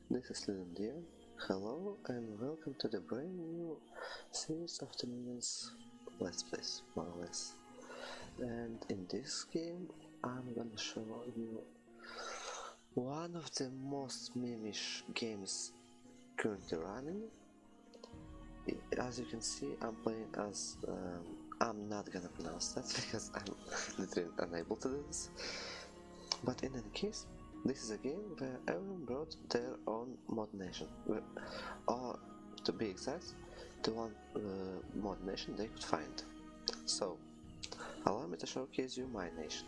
This is Lydia. Hello and welcome to the brand new series of Dominion's Let's Plays, more or less. And in this game I'm gonna show you one of the most memeish games currently running. As you can see, I'm playing as I'm not gonna pronounce that because I'm literally unable to do this. But in any case, this is a game where everyone brought their own ModNation, or to be exact, the one ModNation they could find. So, allow me to showcase you my nation.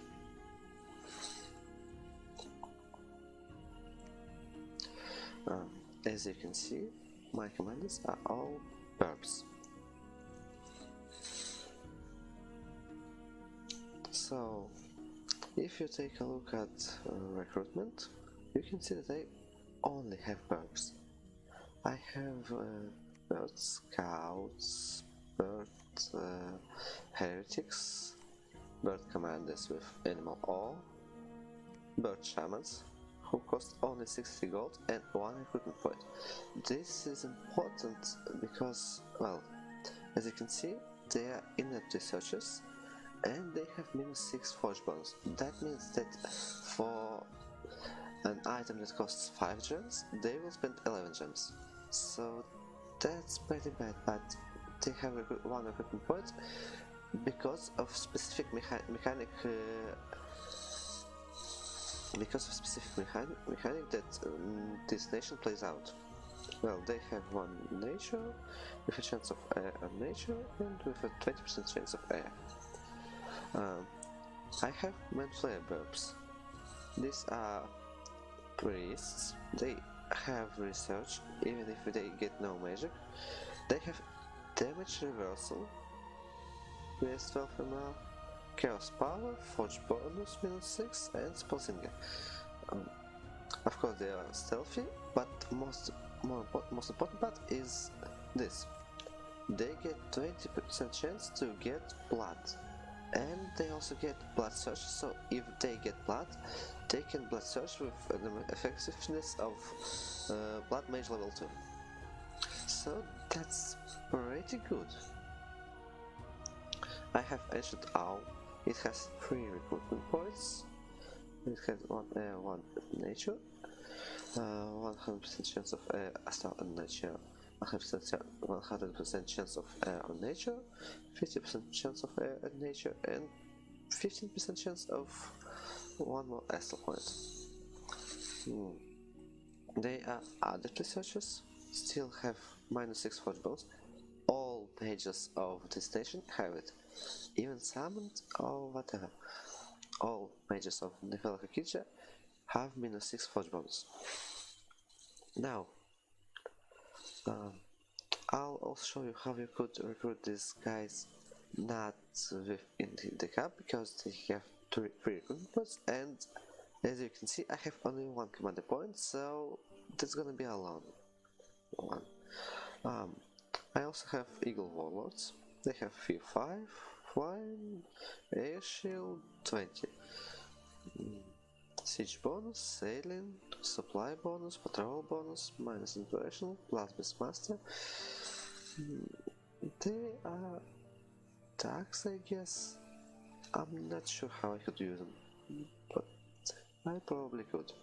As you can see, my commanders are all Birbs. So, if you take a look at recruitment, you can see that I only have Birbs. I have bird scouts, bird heretics, bird commanders with animal awe, bird shamans, who cost only 60 gold and 1 recruitment point. This is important because, well, as you can see, they are innate researchers and they have -6 forge bonus. That means that for an item that costs 5 gems, they will spend 11 gems. So that's pretty bad, but they have 1 recruitment point because of specific mechanic that this nation plays out. Well, they have 1 nature with a chance of air and nature and with a 20% chance of air. I have Manflayer Birbs. These are priests. They have research even if they get no magic. They have damage reversal with 12 ML, chaos power, forge bonus -6 and spellsinger. Of course they are stealthy, but most important part is this. They get 20% chance to get blood. And they also get blood search, so if they get blood, they can blood search with an effectiveness of blood mage level 2. So that's pretty good. I have Ancient Owl. It has 3 recruitment points. It has 1 air, 1 nature, 100% chance of air, astral and nature. 100% chance of air on nature, 50% chance of air and nature, and 15% chance of 1 more astral point. They are adept researchers, still have -6 forge bonus. All mages of this nation have it, even summoned or whatever. All mages of Nefela Kakija have -6 forge bonus. Now, I'll also show you how you could recruit these guys not within the cup, because they have 3 recruitment points, and as you can see I have only 1 commander point, so that's gonna be a long one. I also have Eagle Warlords. They have fear 5, flying, air shield 20. Siege bonus, sailing, supply bonus, patrol bonus, minus inspiration, plus Beastmaster. They are tags, I guess. I'm not sure how I could use them, but I probably could.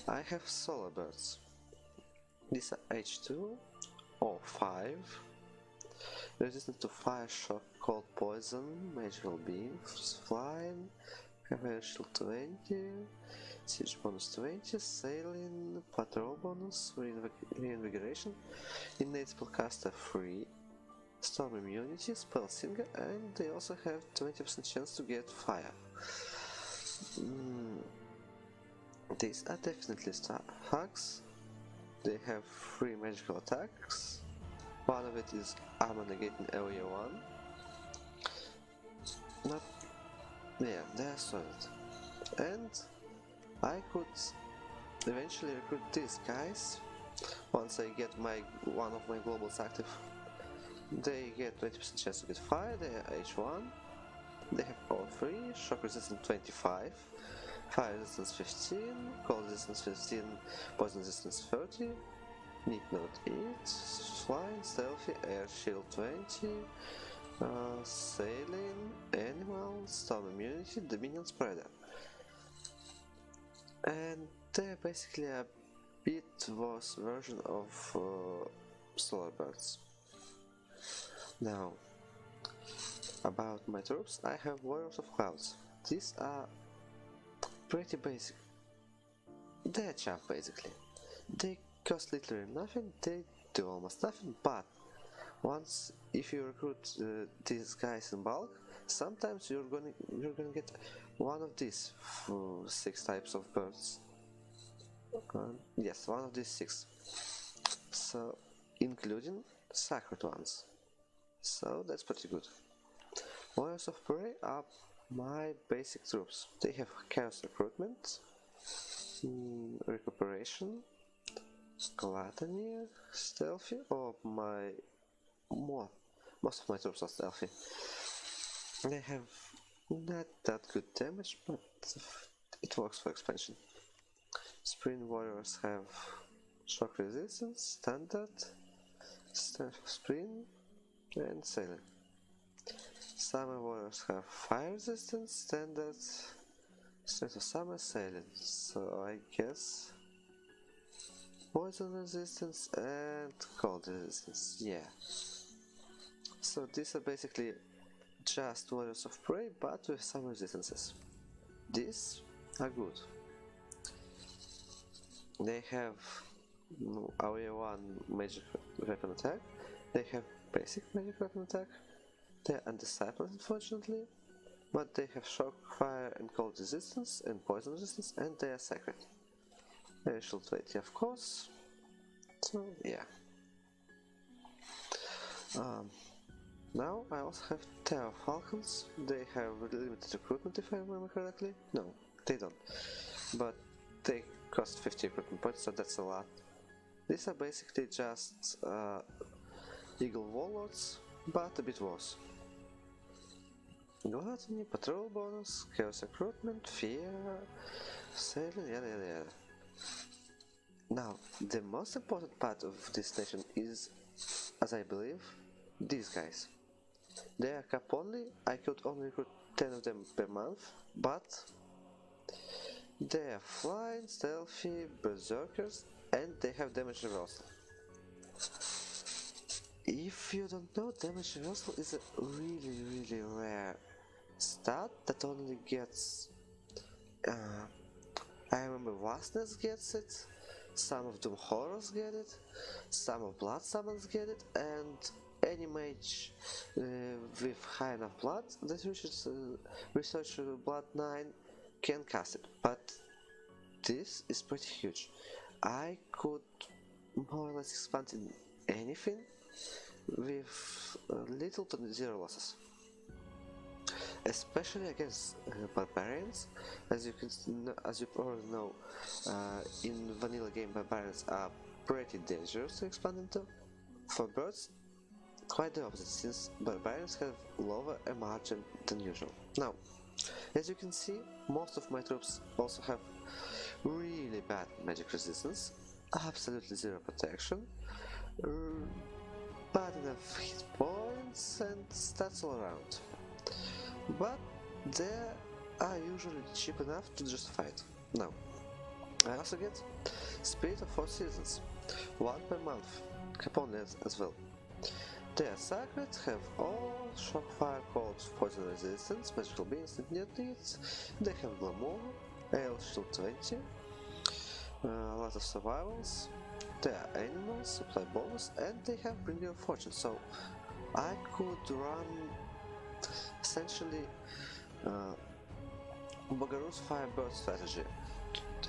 I have solar birds. These are H2 or 5, resistant to fire, shock, cold, poison, magical beams, flying. Have air shield 20, siege bonus 20, sailing, patrol bonus, reinvigoration, innate spellcaster 3, storm immunity, spellsinger, and they also have 20% chance to get fire. These are definitely star hugs. They have 3 magical attacks. One of it is armor negating area 1. Yeah, they are solid. And I could eventually recruit these guys once I get one of my globals active. They get 20% chance to get fire, they are H1. They have all 3, shock resistant 25, Fire resistance 15, cold resistance 15, poison resistance 30, need not eat, flying, stealthy, air shield 20, sailing, animal, storm immunity, dominion spreader. And they're basically a bit worse version of solar birds. Now, about my troops, I have warriors of clouds. These are pretty basic. They're chaff basically. They cost literally nothing, they do almost nothing, but once if you recruit these guys in bulk, sometimes you're gonna get one of these 6 types of birds. Yes, one of these 6. So, including sacred ones. So that's pretty good. Warriors of Prey are my basic troops. They have chaos recruitment, recuperation, gluttony, stealthy, or most of my troops are stealthy. They have not that good damage, but it works for expansion. Spring warriors have shock resistance, standard, strength of spring, and sailing. Summer warriors have fire resistance, standard, strength of summer, sailing. So I guess poison resistance and cold resistance, yeah. So these are basically just warriors of prey, but with some resistances. These are good. They have area 1 magic weapon attack, they have basic magic weapon attack, they are undiscipled unfortunately, but they have shock, fire and cold resistance and poison resistance, and they are sacred. Air shield 20 of course, so yeah. Now I also have Terror Falcons. They have limited recruitment if I remember correctly. No, they don't. But they cost 50 recruitment points, so that's a lot. These are basically just Eagle Warlords, but a bit worse. Gluttony, patrol bonus, chaos recruitment, fear, sailing, yada yada yada. Now, the most important part of this nation is, as I believe, these guys. They are cap only, I could only recruit 10 of them per month, but they are flying, stealthy, berserkers, and they have damage reversal. If you don't know, damage reversal is a really rare stat that only gets... I remember Vastness gets it, some of Doom Horrors get it, some of Blood Summons get it, and any mage with high enough blood that reaches research blood 9 can cast it, but this is pretty huge. I could more or less expand in anything with little to zero losses. Especially against barbarians, as you probably know, in vanilla game barbarians are pretty dangerous to expand into. For birds, quite the opposite, since barbarians have lower MR than usual. Now, as you can see, most of my troops also have really bad magic resistance, absolutely zero protection, bad enough hit points and stats all around. But they are usually cheap enough to justify it. Now, I also get Spirit of 4 Seasons, 1 per month, Capone as well. They are sacred, have all shock, fire, cold, poison resistance, magical beings and needs. They have glamour, air shield 20, a lot of survivals. They are animals, supply bonus, and they have bringer of fortune. So I could run essentially Bogaru's Firebird strategy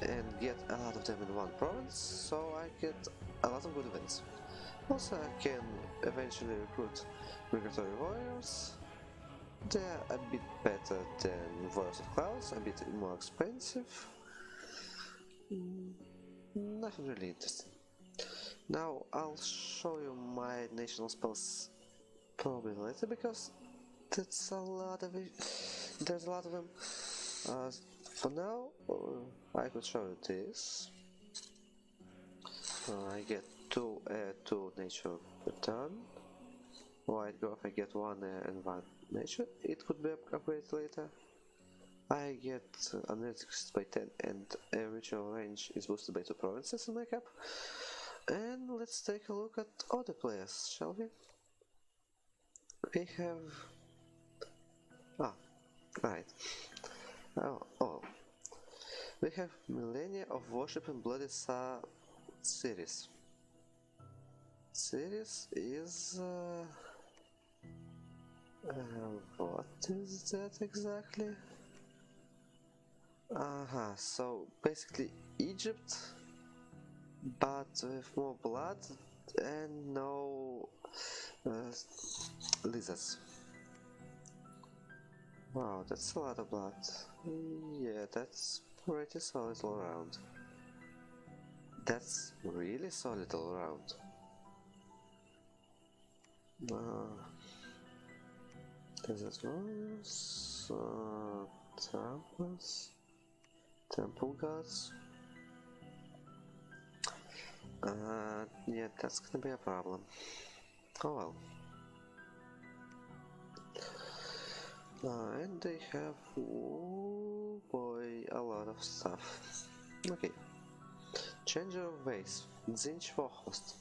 and get a lot of them in one province, so I get a lot of good events. Also, I can eventually recruit Migratory Warriors. They're a bit better than Warriors of Clouds, a bit more expensive. Nothing really interesting. Now I'll show you my national spells probably later, because that's a lot of it. There's a lot of them. for now, I could show you this. I get 2 air, 2 nature per turn. White growth, I get 1 air and 1 nature. It could be upgraded later. I get unrestricted by 10 and original range is boosted by 2 provinces in my cap. And let's take a look at other players, shall we? We have... right. We have Millennia of Worship and Bloody series. Series is... what is that exactly? So basically Egypt, but with more blood and no lizards. Wow, that's a lot of blood. Yeah, that's pretty solid all around. That's really solid all around. There's ones, temples, temple gods. Yeah, that's gonna be a problem. Oh well. And they have, oh boy, a lot of stuff. Okay. Changer of Ways, Zinch for host.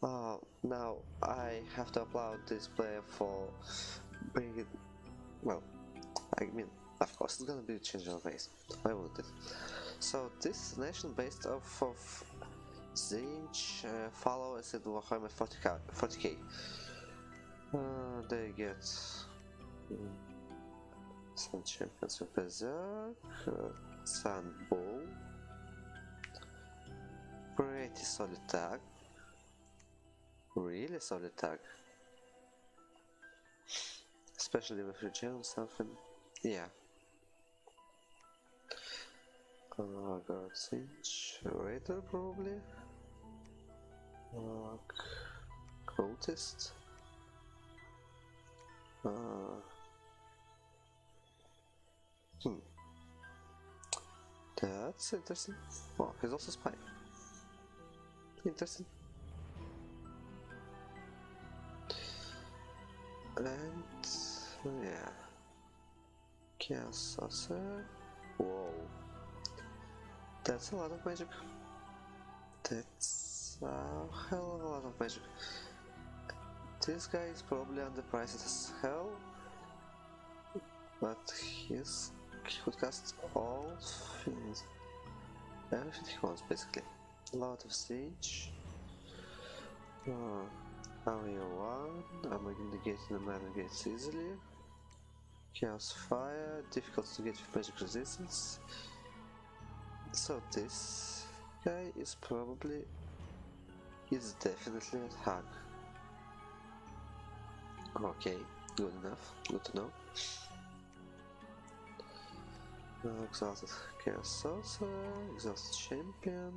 Now I have to applaud this player for bringing, well, I mean, of course it's gonna be Changer of Ways. Why wouldn't it? So this nation based off of Zinch followers in Warhammer 40k. They get some champions with Berserk, Sun Bull, pretty solid tag, really solid tag, especially with Regen something, yeah. Got Zinch, Raider probably, Cultist, that's interesting. Oh, he's also spy. Interesting. And yeah, Chaos Saucer. Whoa, that's a lot of magic. That's a hell of a lot of magic. This guy is probably underpriced as hell, but he could cast all things, everything he wants basically. A lot of siege. Area 1, I'm negating the mana gates easily. Chaos Fire, difficult to get with magic resistance. So this guy is probably, he's definitely a hug. Okay, good enough, good to know. Exalted Chaos Sorcerer, Exalted Champion,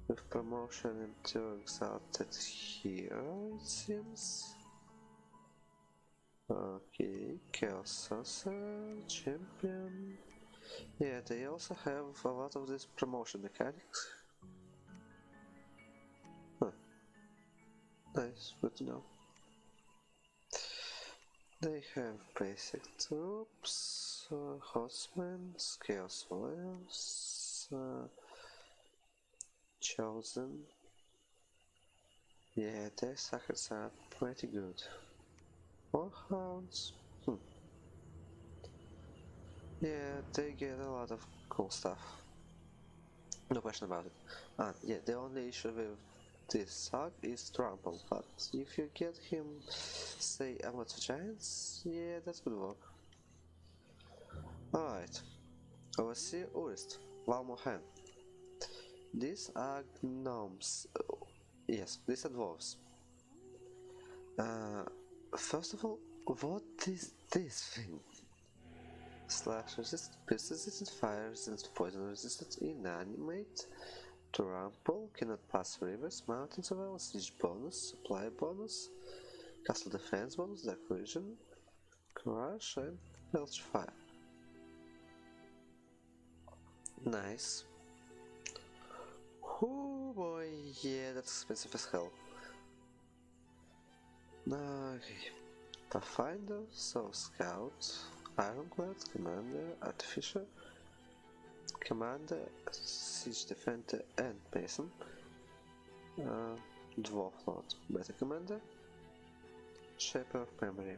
with promotion into Exalted Hero, it seems. Okay, Chaos Sorcerer, Champion. Yeah, they also have a lot of these promotion mechanics. Nice, good to know. They have basic troops, horsemen, chaos warriors, chosen. Yeah, their suckers are pretty good. Warhounds. Yeah, they get a lot of cool stuff. No question about it. Yeah, the only issue with this suck is trample, but if you get him, say, Amulet for Giants, yeah, that would work. Alright, Overseer Urist, Valmohan. These are gnomes. Yes, these are dwarves. First of all, what is this thing? Slash resistant, pierce resistant, fire resistant, poison resistant, inanimate, trample, cannot pass rivers, mountain survival, siege bonus, supply bonus, castle defense bonus, dark vision, crush, and belch fire. Nice. Oh boy, yeah, that's expensive as hell. Okay. Pathfinder, so Scout, Ironclad, Commander, Artificer, Commander, Siege Defender, and Mason. Dwarf Lord, Beta Commander, Shaper of Memory,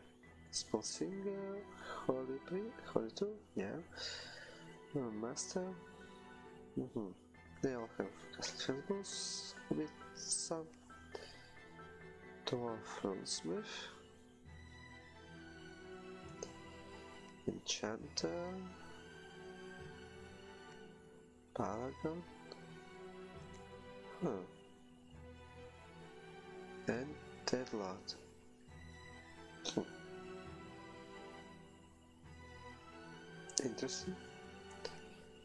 Spellsinger, Holy 2, yeah, Master. They all have Castle Fence with some Dwarf Runesmith, Enchanter, Paragon, and Deadlord. Interesting.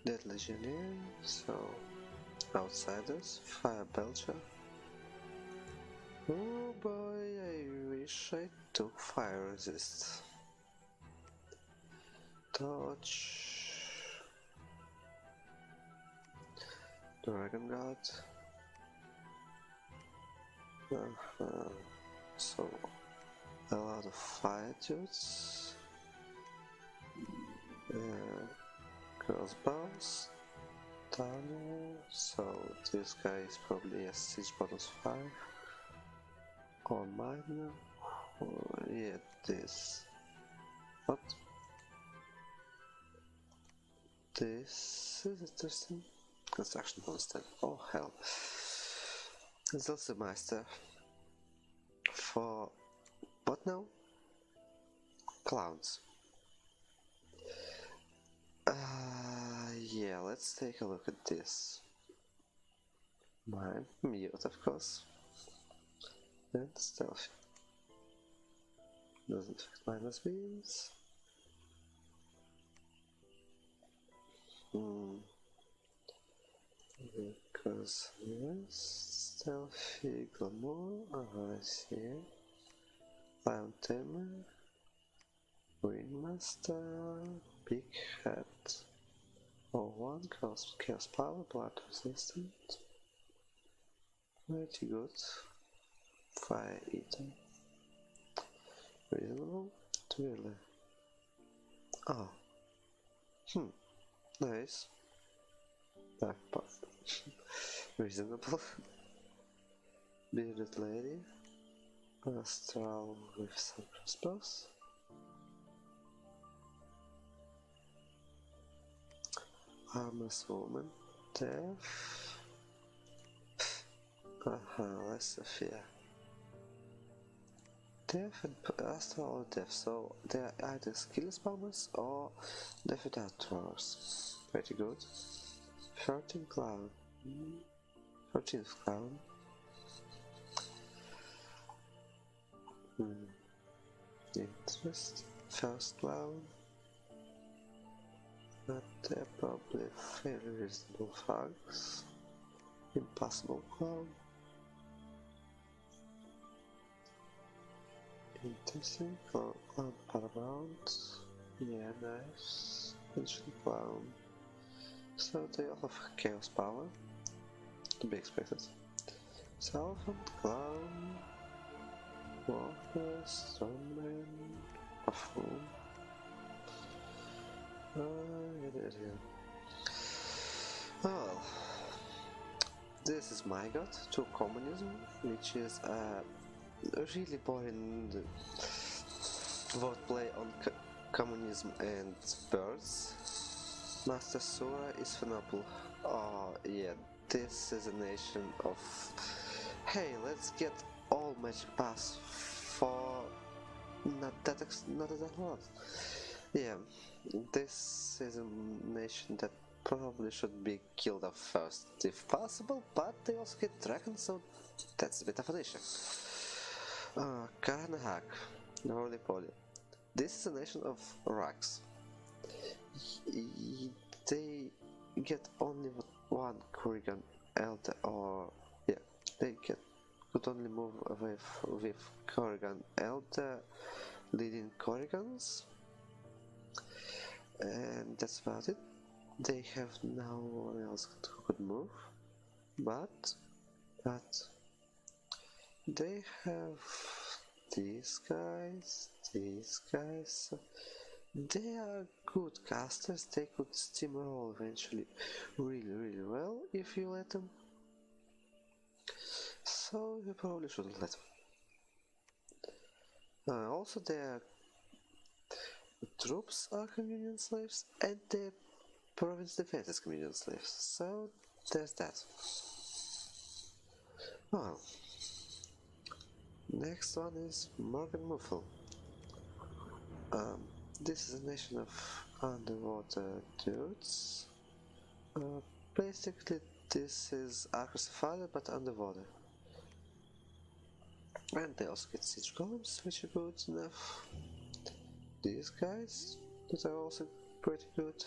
Dead Legionnaire, so Outsiders, Fire Belcher. Oh boy, I wish I took Fire Resist. Dodge. Dragon God. So, a lot of fire dudes. Crossbows. Tunnel. So, this guy is probably a siege bonus 5. Or minor. Or, yeah, this. What? This is interesting. Construction monster. Oh hell. It's also master. For what now? Clowns. Yeah, let's take a look at this. Mute, of course. And stealthy. Doesn't affect minus beams. Because yes, stealthy glamour. I see. Lion tamer. Ringmaster. Big hat. Oh, one chaos power, blood resistant. Pretty good. Fire eater. Reasonable. Really. Oh. Nice. Dark path. Reasonable. Bearded lady. Astral with some crossbows. Armless woman. Death. Less Sophia. Death and Astral or Death, so they are either skillless bombers or Death without drawers. Pretty good. 13th clown. 13th clown. Interest. First clown. But they're probably fairly reasonable thugs. Impossible clown. Interesting. Clown paramount. Yeah, nice. Ancient clown. So they all have chaos power. To be expected. Southern clown. Walker, Strongman, Buffoon. Well, this is my god to communism, which is a really boring wordplay on communism and birds. Master Sura is phenomenal. Oh yeah, this is a nation of hey, let's get all magic pass for not that a lot. Yeah, this is a nation that probably should be killed off first if possible, but they also get dragons, so that's a bit of an issue. Karanahak, Roly Poly. This is a nation of rocks. They get only one Corrigan Elder, or yeah, they could only move with Corrigan Elder leading Corrigans, and that's about it. they have no one else who could move, but they have these guys. They are good casters, they could steamroll eventually really well if you let them. So you probably shouldn't let them. Also their troops are convenient slaves and their province defense is convenient slaves, so there's that. Well, next one is Morgan Muffle. This is a nation of underwater dudes. Basically, this is Across the Father, but underwater. And they also get siege golems, which are good enough. These guys, that are also pretty good.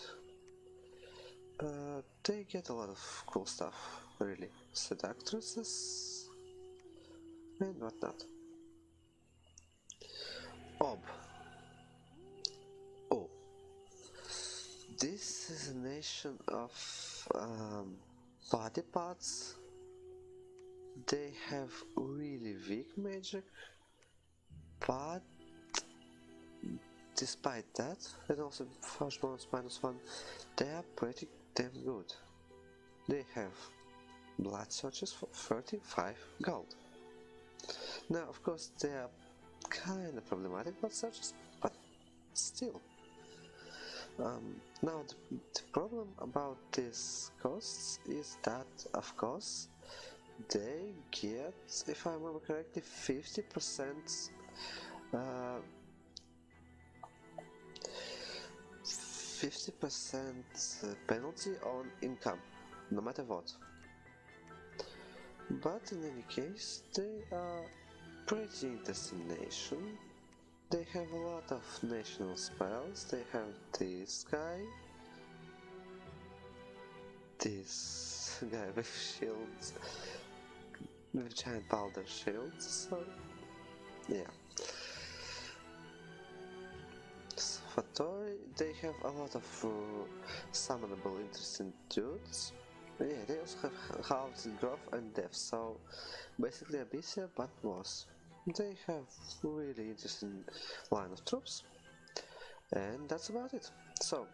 They get a lot of cool stuff, really. Seductresses and whatnot. Ob. Oh. This is a nation of body parts. They have really weak magic, but despite that, and also flash bonus -1, they are pretty damn good. They have blood searches for 35 gold. Now, of course, they are kind of problematic blood searches, but still. Now, the problem about these costs is that, of course, they get, if I remember correctly, 50% 50% penalty on income, no matter what. But in any case, they are pretty interesting nation. They have a lot of national spells. They have this guy with shields, with giant powder shields, so yeah. Fatori, they have a lot of summonable interesting dudes. Yeah, they also have House, Growth and Death, so basically Abyssia but worse. They have really interesting line of troops, and that's about it. So,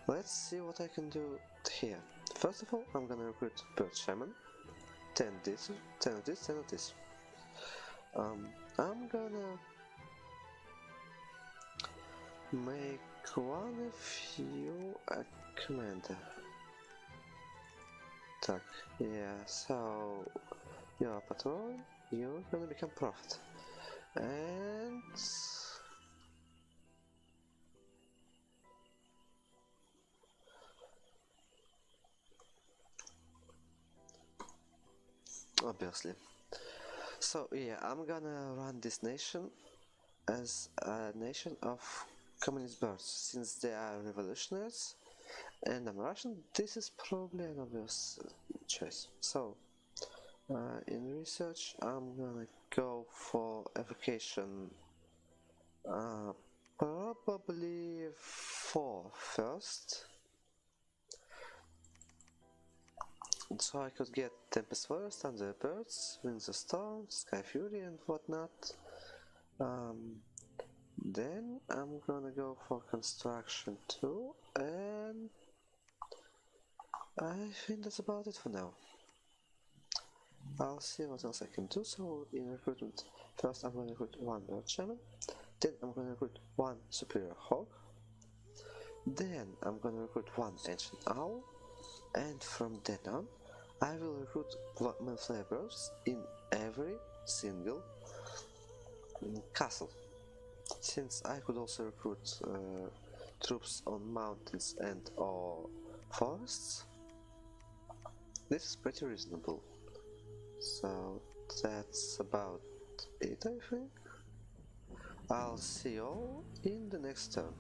let's see what I can do here. First of all, I'm gonna recruit Bird Shaman, 10 this, 10 of this, 10 of this. I'm gonna make one of you a commander. Так, yeah, so you're a patrol, you're gonna become prophet. And obviously. So yeah, I'm gonna run this nation as a nation of Commie-Birbs, since they are revolutionaries and I'm Russian. This is probably an obvious choice. So in research, I'm gonna go for evocation, probably 4 first, so I could get Tempest Forest, Thunderbirds, Winds of Storm, Sky Fury and whatnot. Then I'm gonna go for construction 2, and I think that's about it for now. I'll see what else I can do. So in recruitment, first I'm gonna recruit 1 Bird Shaman, then I'm gonna recruit 1 Superior Hawk, then I'm gonna recruit 1 Ancient Owl, and from then on I will recruit Commie-Birbs in every single castle. Since I could also recruit troops on mountains and or forests, this is pretty reasonable. So that's about it, I think. I'll see you all in the next turn.